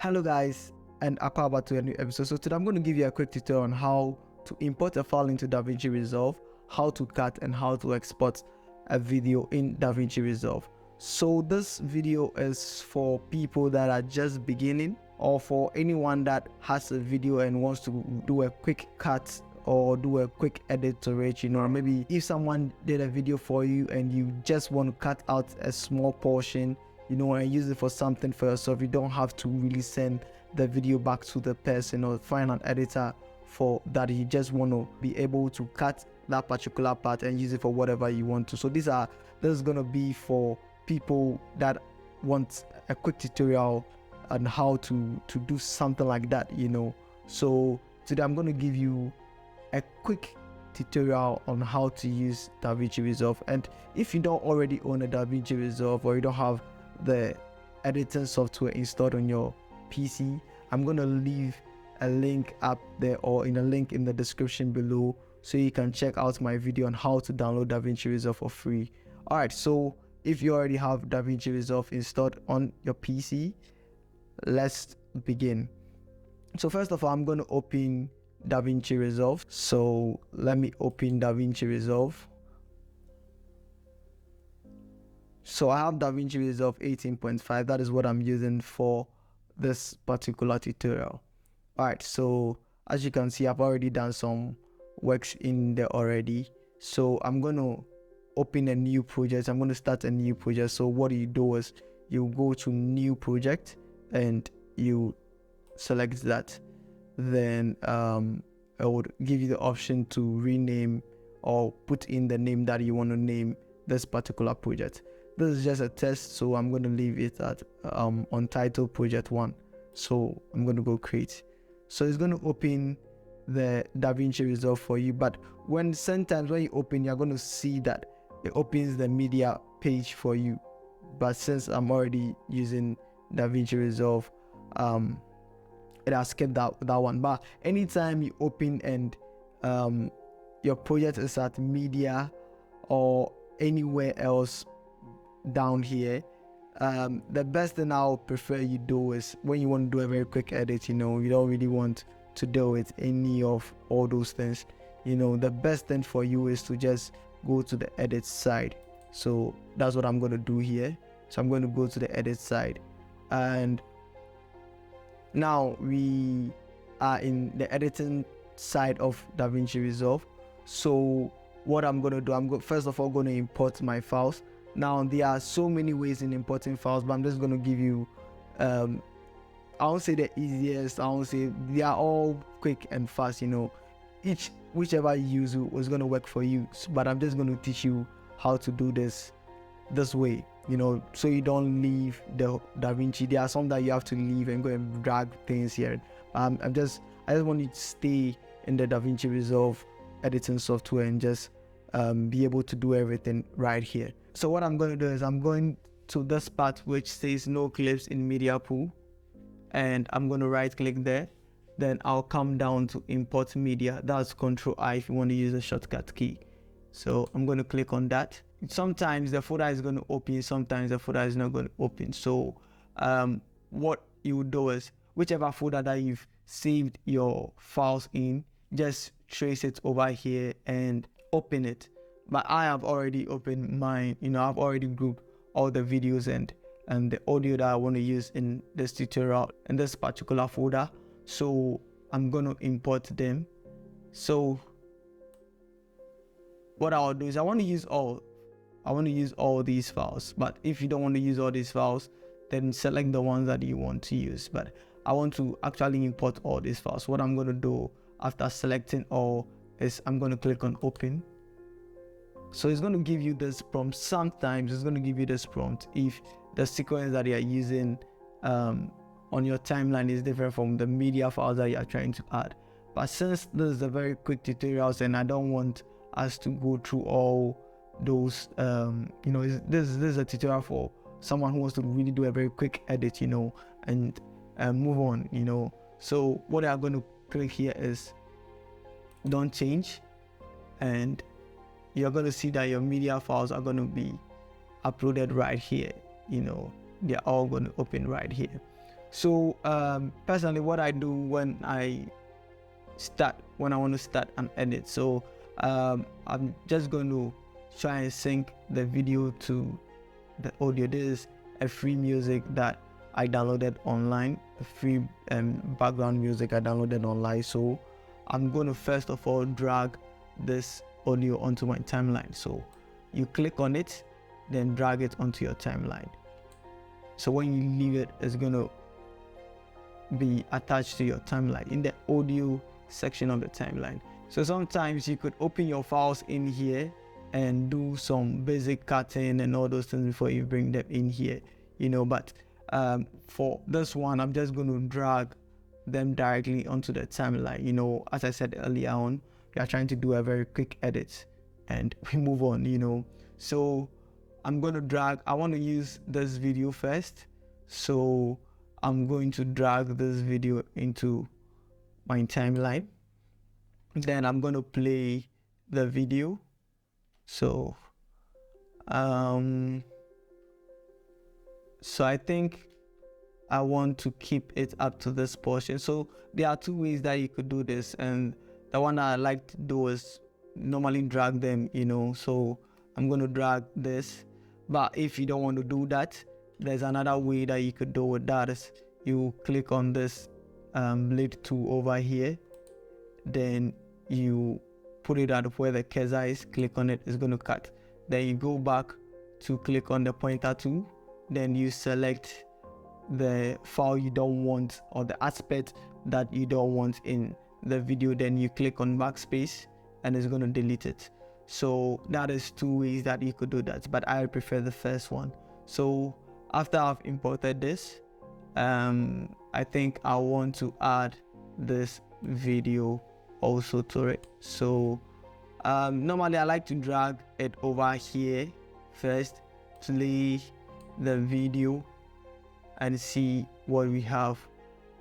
Hello guys, and welcome back to a new episode. So today I'm going to give you a quick tutorial on how to import a file into DaVinci Resolve, how to cut and how to export a video in DaVinci Resolve. So this video is for people that are just beginning, or for anyone that has a video and wants to do a quick cut or do a quick edit to it, or maybe if someone did a video for you and you just want to cut out a small portion, and use it for something for yourself. You don't have to really send the video back to the person or find an editor for that. You just want to be able to cut that particular part and use it for whatever you want to. So this is going to be for people that want a quick tutorial on how to do something like that, So today I'm going to give you a quick tutorial on how to use DaVinci Resolve. And if you don't already own a DaVinci Resolve, or you don't have the editing software installed on your PC, I'm gonna leave a link up there, or in a link in the description below, so you can check out my video on how to download DaVinci Resolve for free. Alright, so if you already have DaVinci Resolve installed on your PC, let's begin. So first of all, I'm going to open DaVinci Resolve. So let me open DaVinci Resolve. So I have DaVinci Resolve 18.5. That is what I'm using for this particular tutorial. Alright, so as you can see, I've already done some works in there already. So I'm going to open a new project. I'm going to start a new project. So what you do is you go to new project and you select that. Then I would give you the option to rename or put in the name that you want to name this particular project. This is just a test, so I'm going to leave it at untitled project 1. So I'm going to go create. So it's going to open the DaVinci Resolve for you, but sometimes when you open, you're going to see that it opens the media page for you. But since I'm already using DaVinci Resolve, it has skipped that one. But anytime you open and your project is at media or anywhere else down here, the best thing I'll prefer you do is when you want to do a very quick edit, you don't really want to deal with any of all those things, the best thing for you is to just go to the edit side. So that's what I'm going to do here. So I'm going to go to the edit side, and now we are in the editing side of DaVinci Resolve. So what I'm going to do, first of all going to import my files. Now there are so many ways in importing files, but I'm just going to give you I won't say the easiest, I won't say they are all quick and fast, whichever you use is going to work for you. But I'm just going to teach you how to do this way, so you don't leave the DaVinci. There are some that you have to leave and go and drag things here. I just want you to stay in the DaVinci Resolve editing software and just be able to do everything right here. So what I'm going to do is I'm going to this part which says no clips in media pool, and I'm going to right click there. Then I'll come down to import media. That's Ctrl+I if you want to use a shortcut key. So I'm going to click on that. Sometimes the folder is going to open, sometimes the folder is not going to open. So what you do is whichever folder that you've saved your files in, just trace it over here and open it. But I have already opened mine. I've already grouped all the videos and the audio that I want to use in this tutorial in this particular folder. So I'm going to import them. So what I'll do is I want to use all these files. But if you don't want to use all these files, then select the ones that you want to use. But I want to actually import all these files. What I'm going to do after selecting all is I'm going to click on open. So it's going to give you this prompt. Sometimes it's going to give you this prompt if the sequence that you're using on your timeline is different from the media files that you're trying to add. But since this is a very quick tutorial and I don't want us to go through all those, this is a tutorial for someone who wants to really do a very quick edit, and move on, So what I'm going to click here is don't change, and you're going to see that your media files are going to be uploaded right here. They're all going to open right here. So personally, what I do when I want to start an edit, so I'm just going to try and sync the video to the audio. This is a free music that I downloaded online, a free background music I downloaded online. So I'm going to first of all drag this audio onto my timeline. So you click on it, then drag it onto your timeline. So when you leave it, it's going to be attached to your timeline in the audio section of the timeline. So sometimes you could open your files in here and do some basic cutting and all those things before you bring them in here, you know. But for this one, I'm just going to drag them directly onto the timeline. You know, as I said earlier on, we are trying to do a very quick edit and we move on, you know. So I'm going to drag, I want to use this video first, so I'm going to drag this video into my timeline. Then I'm going to play the video. So so I think I want to keep it up to this portion. So there are two ways that you could do this, and the one that I like to do is normally drag them, you know. So I'm going to drag this, but if you don't want to do that, there's another way that you could do it. That is, you click on this blade tool over here, then you put it at where the cursor is, click on it, it's going to cut. Then you go back to click on the pointer tool, then you select the file you don't want or the aspect that you don't want in the video, then you click on backspace and it's going to delete it. So that is two ways that you could do that, but I prefer the first one. So after I've imported this, I think I want to add this video also to it. So normally I like to drag it over here first, play the video and see what we have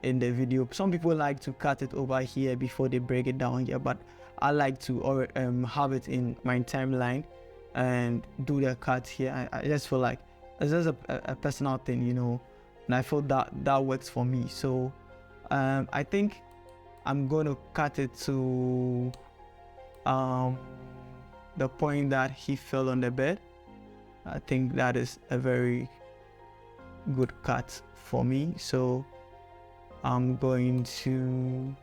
in the video. Some people like to cut it over here before they break it down here, but I like to have it in my timeline and do the cut here. I just feel like it's just a personal thing, you know, and I feel that works for me. So I think I'm going to cut it to the point that he fell on the bed. I think that is a very good cut for me. So I'm going to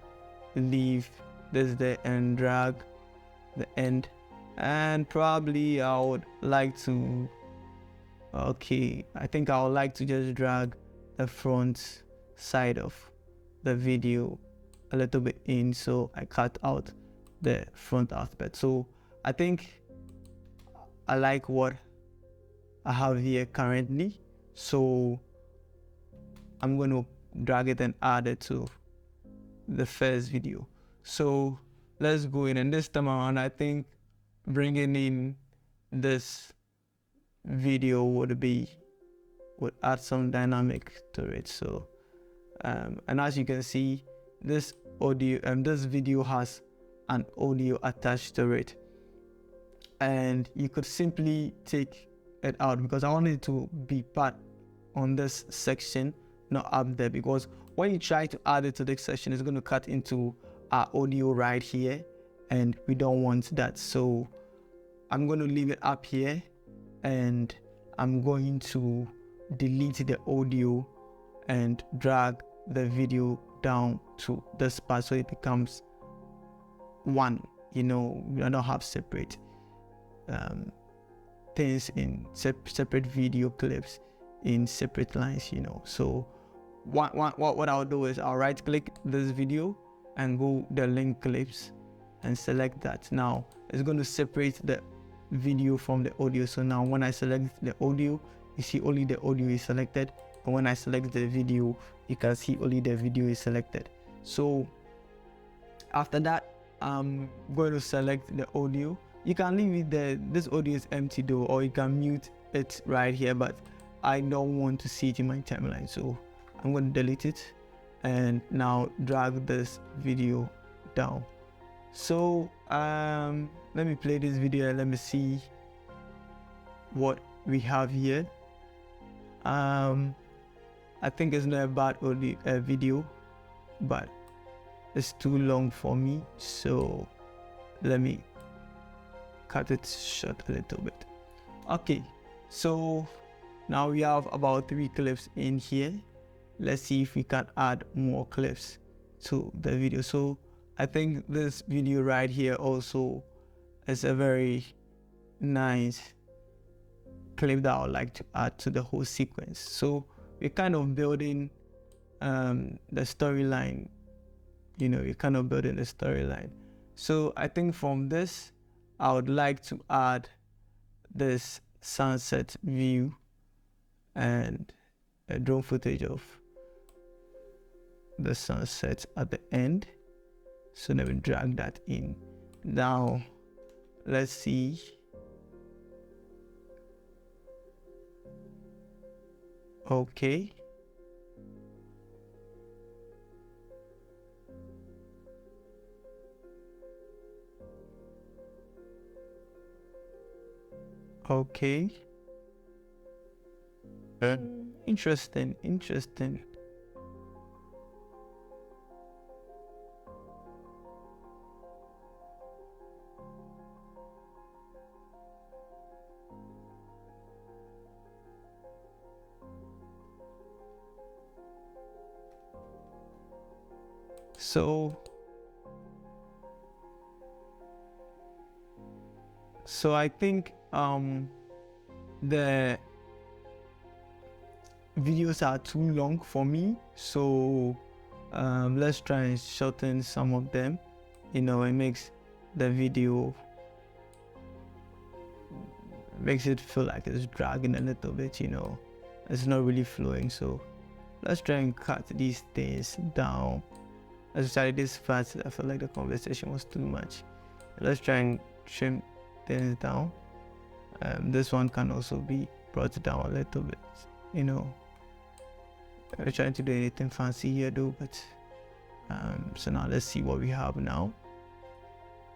leave this there and drag the end, and probably I would like to, I think I would like to just drag the front side of the video a little bit in, so I cut out the front aspect. So I think I like what I have here currently, so I'm going to drag it and add it to the first video. So let's go in, and this time around I think bringing in this video would add some dynamic to it. So and as you can see, this video has an audio attached to it, and you could simply take it out because I want it to be part on this section, not up there, because when you try to add it to this section, it's going to cut into our audio right here, and we don't want that. So I'm going to leave it up here, and I'm going to delete the audio and drag the video down to this part so it becomes one, you know. We don't have separate things in separate video clips in separate lines, you know. So what I'll do is I'll right click this video and go the link clips and select that. Now it's going to separate the video from the audio. So now when I select the audio, you see only the audio is selected, and when I select the video, you can see only the video is selected. So after that, I'm going to select the audio. You can leave it there. This audio is empty though, or you can mute it right here, but I don't want to see it in my timeline, so I'm going to delete it and now drag this video down. So let me play this video and let me see what we have here. I think it's not a bad audio video, but it's too long for me, so let me cut it short a little bit. Okay, so now we have about 3 clips in here. Let's see if we can add more clips to the video. So I think this video right here also is a very nice clip that I would like to add to the whole sequence. So we're kind of building the storyline, you're kind of building the storyline. So I think from this, I would like to add this sunset view and a drone footage of the sunset at the end. So let me drag that in. Now let's see. Okay. Okay. Interesting. So I think the videos are too long for me, so let's try and shorten some of them. It makes the video, makes it feel like it's dragging a little bit, it's not really flowing. So let's try and cut these things down, especially this part. I feel like the conversation was too much. Let's try and trim things down. This one can also be brought down a little bit. I'm not trying to do anything fancy here though, but so now let's see what we have now.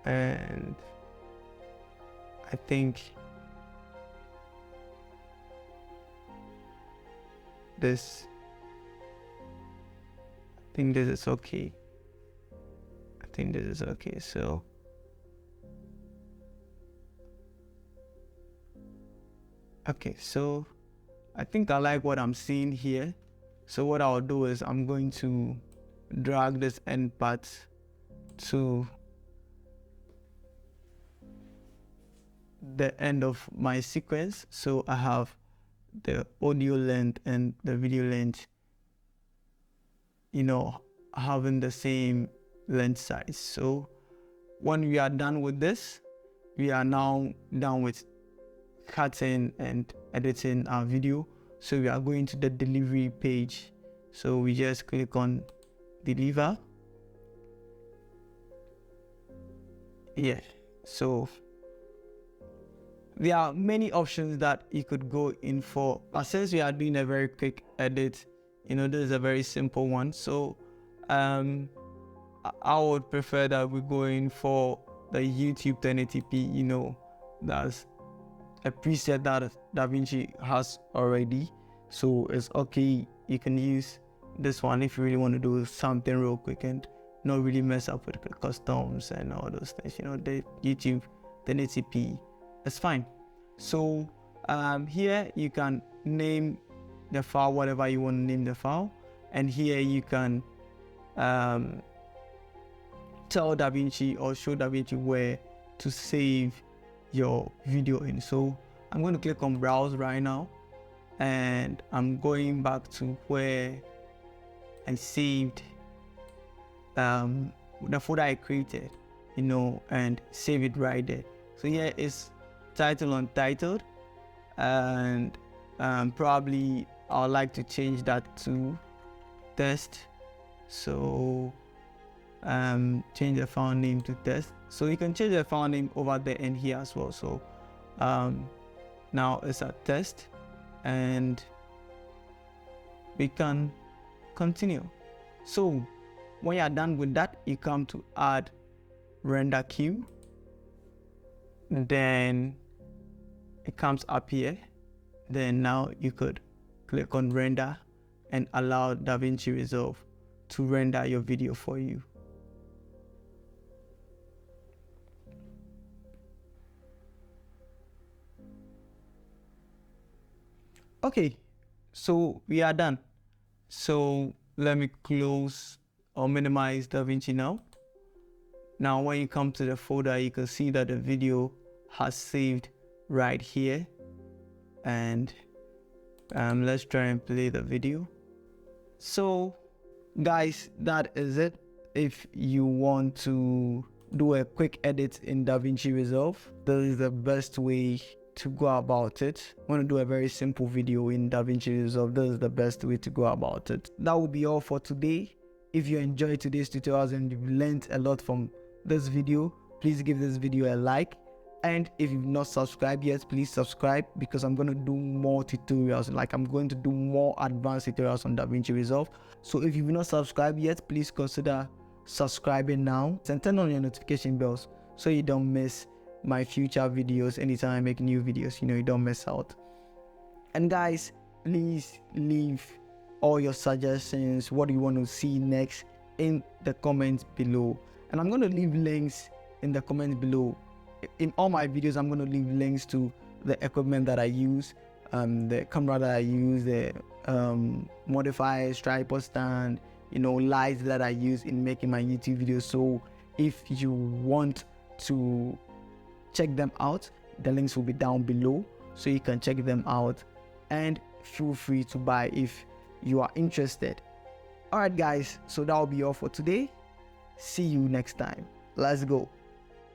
And I think this is okay. So so I think I like what I'm seeing here. So what I'll do is I'm going to drag this end part to the end of my sequence. So I have the audio length and the video length, having the same length size. So when we are done with this, we are now done with cutting and editing our video. So we are going to the delivery page. So we just click on deliver. So there are many options that you could go in for, but since we are doing a very quick edit, this is a very simple one. So I would prefer that we go in for the YouTube 1080p. That's a preset that DaVinci has already, so it's okay. You can use this one if you really want to do something real quick and not really mess up with the customs and all those things. The YouTube 1080p, it's fine. So here you can name the file whatever you want to name the file, and here you can tell DaVinci or show DaVinci where to save your video in. So I'm going to click on browse right now, and I'm going back to where I saved the folder I created, and save it right there. So here is title untitled, and probably I'd like to change that to test. So change the file name to test. So you can change the file name over there and here as well. So now it's a test, and we can continue. So when you are done with that, you come to add render queue. Then it comes up here. Then now you could click on render and allow DaVinci Resolve to render your video for you. Okay, so we are done. So let me close or minimize DaVinci now. Now when you come to the folder, you can see that the video has saved right here. And let's try and play the video. So guys, that is it. If you want to do a quick edit in DaVinci Resolve, this is the best way to go about it. I want to do a very simple video in DaVinci Resolve. This is the best way to go about it. That will be all for today. If you enjoyed today's tutorials and you've learned a lot from this video, please give this video a like. And if you've not subscribed yet, please subscribe, because I'm going to do more tutorials. Like, I'm going to do more advanced tutorials on DaVinci Resolve. So if you've not subscribed yet, please consider subscribing now and turn on your notification bells so you don't miss my future videos. Anytime I make new videos, you don't miss out. And guys, please leave all your suggestions, what you want to see next, in the comments below. And I'm going to leave links in the comments below. In all my videos, I'm going to leave links to the equipment that I use, the camera that I use, the modifiers, tripod stand, lights that I use in making my YouTube videos. So if you want to check them out, the links will be down below, so you can check them out, and feel free to buy if you are interested. Alright guys, so that will be all for today. See you next time. Let's go.